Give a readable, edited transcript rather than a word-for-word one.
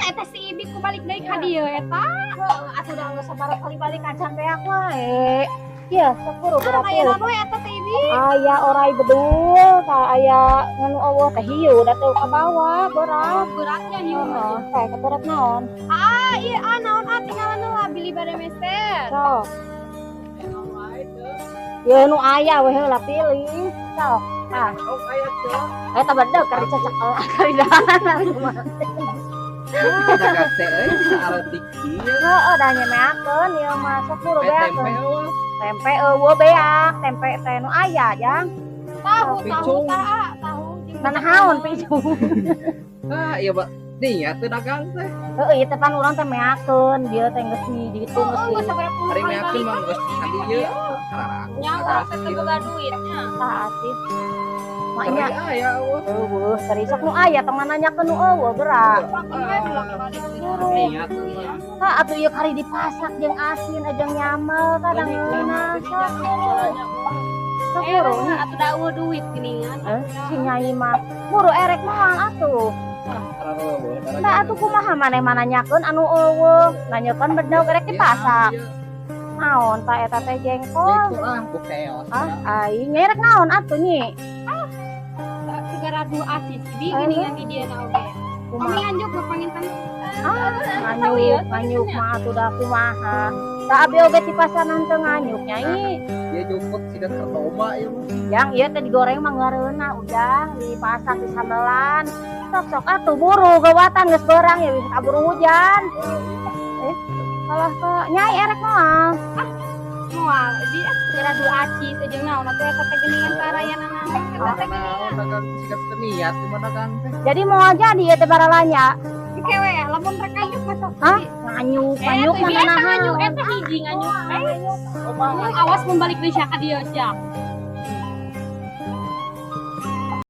eta si Ibi ku balik deui ka dieu eta. Atuh udah geus sabar kali balik acan beak wae. Iya, sepuro Aya berarti. naon we eta teh Ibi? Aya orai bedul, ka aya nganu eueuh teh hiu da teu ka bawah berat. Beratnya hiu. Heeh, kae berat naon? Iya naon tinggalan heula bili bade meser. Sok. Ya nu aya we heula pilih. Sok. Tah. Oh kayak tuh. Eta bedeg kari cecek kari dahanan. Dagang teh saeutik ieu. Heeh, da nyemeakeun ieu mah sepuro beakeun. Tempe eueuh. Tempe eueuh beak, tempe teh nu aya jang. Tahu Picung. tahu. Nanahaun picu. Iya, Mbak. Nih, atuh dagang teh. Heeh, ieu teh pan urang teh meakeun, dieu teh geus di ditu geus di. Hari meyakin mah geus ka dieu. Kararaku. Nyawa teh boga duitnya. Tah sih. Teri Maknya aya eueuh. eueuh, teri sok nu aya tong nanyakeun nu eueuh gerak. Niat mah. Tah atuh ieu kari dipasak jeung asin jeung nyamel kadang ngeuna sok. Sepuro nya. Atuh da eueuh duit geuningan. Si Nyai mah muru erek moal atuh. Tah atuh kumaha maneh nanyakeun anu eueuh, nanyakeun bedog erek dipasak. Naon tah eta teh jengkol? Itu bukeos. Aing ngerek naon atuh nyi? Segara dua asis di geuningan di dia na oge. Kami nganjuk berpanginten. Nganyuk mah atuh da kumaha. Tah abi oge ti pasanan teu nganyuk nyai. Dia jupuk siga kertoma ieu mah. Yang ieu teh digoreng mah ngeureuna udang dipasak di sambelan. Sok-sok atuh buru gawatan geus beurang ya bisa kaburu hujan. Kalah ke nyai erek moal. Moal di segara dua asis jeung naon atuh eta teh geuningan tarayanana. Eta teh geuningan. Dagang siga niat di mana dagang teh. Jadi moal jadi ieu teh baralanya. Dikewe lamun rek nganyuk masuk. Hah? Nganyuk Eta mah nganyuk eta hiji nganyuk. Awas membalik deui ka dieu jak.